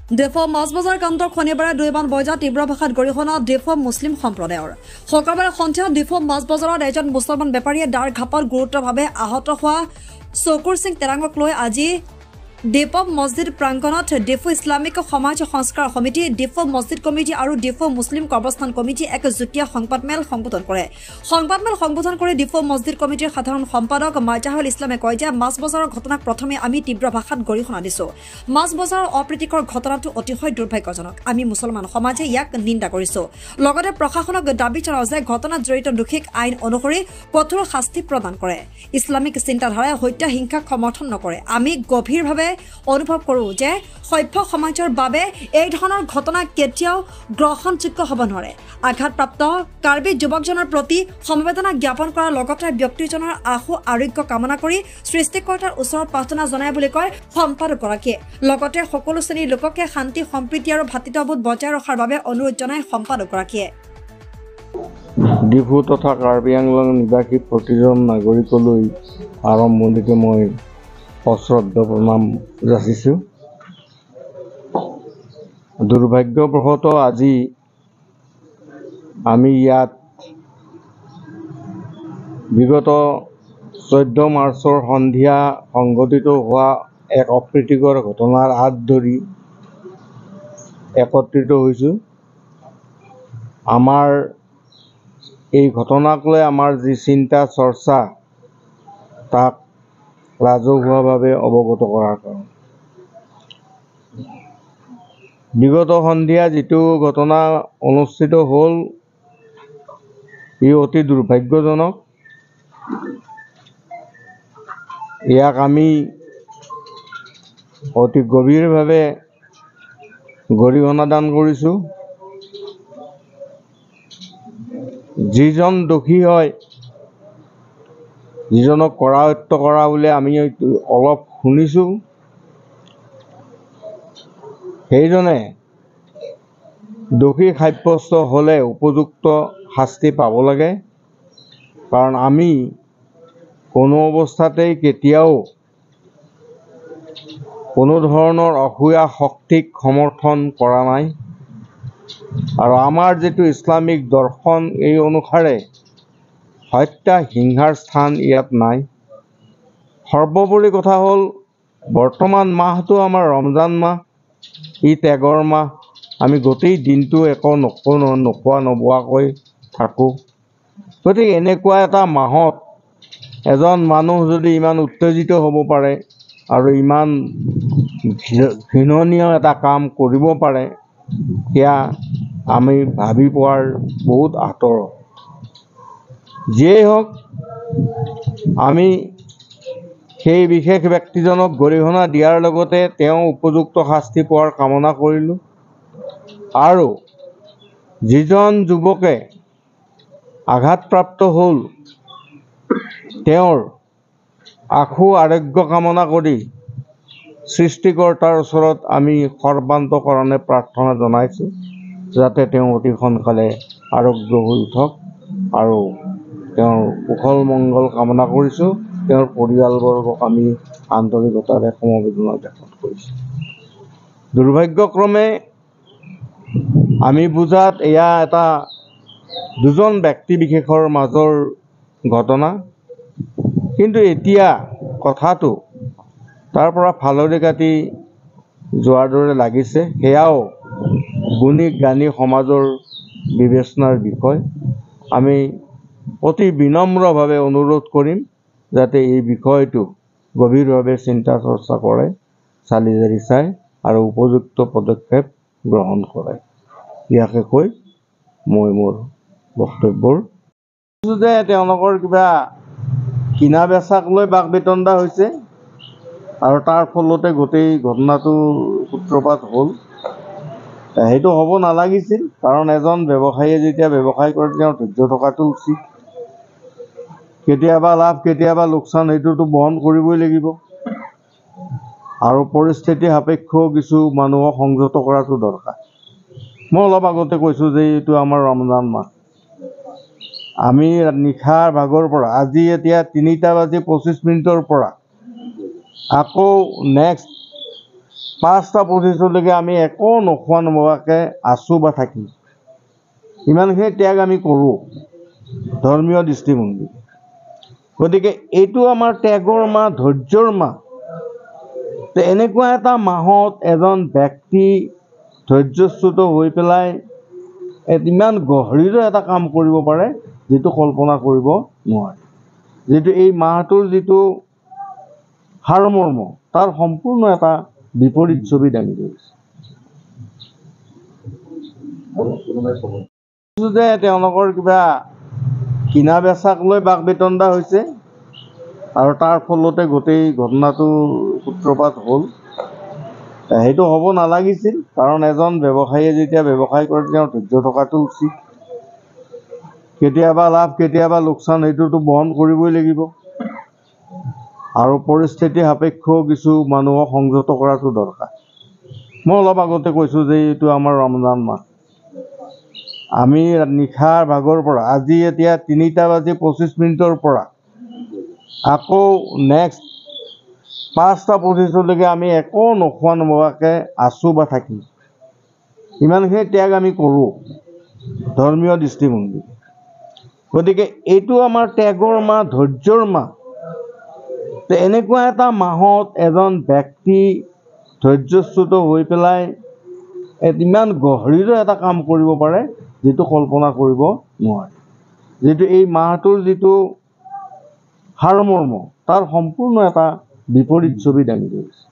দেশৰ মাছবজাৰ কাণ্ডৰ শনিবাৰে 2 মান বজাত তীব্ৰ ভাষাত গৰিহণা দেশৰ মুছলিম সম্প্ৰদায়ৰ শুক্ৰবাৰে সন্ধিয়া দেশৰ মাছবজাৰত এজন মুছলমান বেপাৰীয়ে দাৰ ঘাপত গুৰুতৰভাৱে আহত হোৱা চকুৰ সিং তেৰাঙক লৈ আজি ডিফু মছজিদ প্ৰাংগণত ডিফু ইছলামিক সমাজ সংস্কাৰ সমিতি, ডিফু মছজিদ কমিটি আৰু ডিফু মুছলিম কবৰস্থান কমিটি এক যুটীয়া সংবাদমেল সম্বোধন কৰে। সংবাদমেল সম্বোধন কৰি ডিফু মছজিদ কমিটিৰ সাধাৰণ সম্পাদক মাজাহুল ইছলামে কয় যে মাছ বজাৰৰ ঘটনাক প্ৰথমে আমি তীব্ৰ ভাষাত গৰিহণা দিছো। মাছ বজাৰৰ অপ্ৰীতিকৰ ঘটনাটো অতিশয় দুৰ্ভাগ্যজনক। আমি মুছলমান সমাজে ইয়াক নিন্দা কৰিছো। লগতে প্ৰশাসনক দাবী জনাও যে ঘটনাত জড়িত দোষীক আইন অনুসৰি কঠোৰ শাস্তি প্ৰদান কৰে। ইছলামিক চিন্তাধাৰাই হত্যা হিংসাক সমৰ্থন নকৰে। আমি গভীৰভাৱে অনুভৱ কৰোঁ যে সভ্য সমাজৰ বাবে এই ধৰণৰ ঘটনা কেতিয়াও গ্ৰহণযোগ্য হ'ব নোৱাৰে। আঘাতপ্ৰাপ্ত কাৰ্বি যুৱকজনৰ প্ৰতি সমবেদনা জ্ঞাপন কৰাৰ লগতে ব্যক্তিজনৰ আশু আৰোগ্য কামনা কৰি সৃষ্টিকৰ্তাৰ ওচৰত প্ৰাৰ্থনা জনায় বুলি কয় সম্পাদকগৰাকীয়ে। লগতে সকলো শ্ৰেণীৰ লোককে শান্তি সম্প্ৰীতি আৰু ভাতৃত্ববোধ বজাই ৰখাৰ বাবে অনুৰোধ জনায় সম্পাদকগৰাকীয়ে। ডিফু তথা কাৰ্বি আংলং নিবাসী প্ৰতিজন নাগৰিকলৈ আৰম্ভণিতে মই অশ্ৰদ্ধ প্ৰণাম যাচিছোঁ। দুৰ্ভাগ্যবশতঃ আজি আমি ইয়াত বিগত 14 মাৰ্চৰ সন্ধিয়া সংঘটিত হোৱা এক অপ্ৰীতিকৰ ঘটনাৰ আঁত ধৰি একত্ৰিত হৈছোঁ। আমাৰ এই ঘটনাক লৈ আমাৰ যি চিন্তা চৰ্চা তাক ৰাজহুৱাভাৱে অৱগত কৰাৰ কাৰণে বিগত সন্ধিয়া যিটো ঘটনা অনুষ্ঠিত হ'ল ই অতি দুৰ্ভাগ্যজনক। ইয়াক আমি অতি গভীৰভাৱে গৰিহণা দান কৰিছোঁ। যিজন দোষী হয়, যিজনক কৰায়ত্ব কৰা বুলি আমি অলপ শুনিছোঁ, সেইজনে দোষী সাব্যস্ত হ'লে উপযুক্ত শাস্তি পাব লাগে। কাৰণ আমি কোনো অৱস্থাতেই কেতিয়াও কোনো ধৰণৰ অসূয়া শক্তিক সমৰ্থন কৰা নাই। আৰু আমাৰ যিটো ইছলামিক দৰ্শন এই অনুসাৰে হত্যা হিংসাৰ স্থান ইয়াত নাই। সৰ্বোপৰি কথা হ'ল বৰ্তমান মাহটো আমাৰ ৰমজান মাহ, ই ত্যাগৰ মাহ। আমি গোটেই দিনটো একো নোখোৱা নোবোৱাকৈ থাকোঁ। গতিকে এনেকুৱা এটা মাহত এজন মানুহ যদি ইমান উত্তেজিত হ'ব পাৰে আৰু ইমান ঘৃণনীয় এটা কাম কৰিব পাৰে, সেয়া আমি ভাবি পোৱাৰ বহুত আঁতৰত। যিয়েই হওক, আমি সেই বিশেষ ব্যক্তিজনক গৰিহণা দিয়াৰ লগতে তেওঁ উপযুক্ত শাস্তি পোৱাৰ কামনা কৰিলোঁ। আৰু যিজন যুৱকে আঘাতপ্ৰাপ্ত হ'ল তেওঁৰ আশু আৰোগ্য কামনা কৰি সৃষ্টিকৰ্তাৰ ওচৰত আমি সৰ্বান্তকৰণে প্ৰাৰ্থনা জনাইছোঁ যাতে তেওঁ অতি সোনকালে আৰোগ্য হৈ উঠক। আৰু তেওঁৰ কুশল মংগল কামনা কৰিছোঁ। তেওঁৰ পৰিয়ালবৰ্গক আমি আন্তৰিকতাৰে সমবেদনা জ্ঞাপন কৰিছোঁ। দুৰ্ভাগ্যক্ৰমে আমি বুজাত এয়া এটা দুজন ব্যক্তি বিশেষৰ মাজৰ ঘটনা। কিন্তু এতিয়া কথাটো তাৰ পৰা ফালৰি কাটি যোৱাৰ দৰে লাগিছে। সেয়াও গুণী জ্ঞানী সমাজৰ বিবেচনাৰ বিষয়। আমি অতি বিনম্ৰভাৱে অনুৰোধ কৰিম যাতে এই বিষয়টো গভীৰভাৱে চিন্তা চৰ্চা কৰে, চালি জাৰি চায় আৰু উপযুক্ত পদক্ষেপ গ্ৰহণ কৰে। ইয়াকে কৈ মই মোৰ বক্তব্যৰ যে তেওঁলোকৰ কিবা কিনা বেচাক লৈ বাক বিতণ্ডা হৈছে আৰু তাৰ ফলতে গোটেই ঘটনাটো সূত্ৰপাত হ'ল। সেইটো হ'ব নালাগিছিল। কাৰণ এজন ব্যৱসায়ীয়ে যেতিয়া ব্যৱসায় কৰে তেওঁ ধৈৰ্য থকাটো উচিত। কেতিয়াবা লাভ কেতিয়াবা লোকচান সেইটোতো বহন কৰিবই লাগিব। আৰু পৰিস্থিতি সাপেক্ষেও কিছু মানুহক সংযত কৰাটো দৰকাৰ। মই অলপ আগতে কৈছোঁ যে এইটো আমাৰ ৰমজান মাহ। আমি নিশাৰ ভাগৰ পৰা আজি এতিয়া 3:25 পৰা আকৌ নেক্সট 5টা 25লৈকে আমি একো নোখোৱা নোবোৱাকৈ আছোঁ বা থাকিম, ইমানখিনি ত্যাগ আমি কৰোঁ ধৰ্মীয় দৃষ্টিভংগী। গতিকে এইটো আমাৰ ত্যাগৰ মাহ, ধৈৰ্যৰ মাহ। এনেকুৱা এটা মাহত এজন ব্যক্তি ধৈৰ্যচ্যুত হৈ পেলাই ইমান গহীৰ এটা কাম কৰিব পাৰে, যিটো কল্পনা কৰিব নোৱাৰে। যিটো এই মাহটোৰ যিটো সাৰমৰ্ম, তাৰ সম্পূৰ্ণ এটা বিপৰীত ছবি দাঙি ধৰিছে। যে তেওঁলোকৰ কিবা কিনা বেচাক লৈ বাক বিতণ্ডা হৈছে আৰু তাৰ ফলতে গোটেই ঘটনাটো সূত্ৰপাত হ'ল। সেইটো হ'ব নালাগিছিল, কাৰণ এজন ব্যৱসায়ীয়ে যেতিয়া ব্যৱসায় কৰে তেওঁৰ ধৈৰ্য থকাটো উচিত। কেতিয়াবা লাভ কেতিয়াবা লোকচান, সেইটোতো বহন কৰিবই লাগিব। আৰু পৰিস্থিতি সাপেক্ষেও কিছু মানুহক সংযত কৰাটো দৰকাৰ। মই অলপ আগতে কৈছোঁ যে এইটো আমাৰ ৰমজান মাহ। আমি নিশাৰ ভাগৰ পৰা আজি এতিয়া 3:25 পৰা আকৌ নেক্সট 5টা 25লৈকে আমি একো নোখোৱা নোবোৱাকৈ আছোঁ বা থাকিম, ইমানখিনি ত্যাগ আমি কৰোঁ ধৰ্মীয় দৃষ্টিভংগী। গতিকে এইটো আমাৰ ত্যাগৰ মাহ, ধৈৰ্যৰ মাহ। এনেকুৱা এটা মাহত এজন ব্যক্তি ধৈৰ্যচ্যুত হৈ পেলাই ইমান গহীৰ এটা কাম কৰিব পাৰে, যিটো কল্পনা কৰিব নোৱাৰে। যিটো এই মাহটোৰ যিটো সাৰমৰ্ম, তাৰ সম্পূৰ্ণ এটা বিপৰীত ছবি দাঙি ধৰিছে।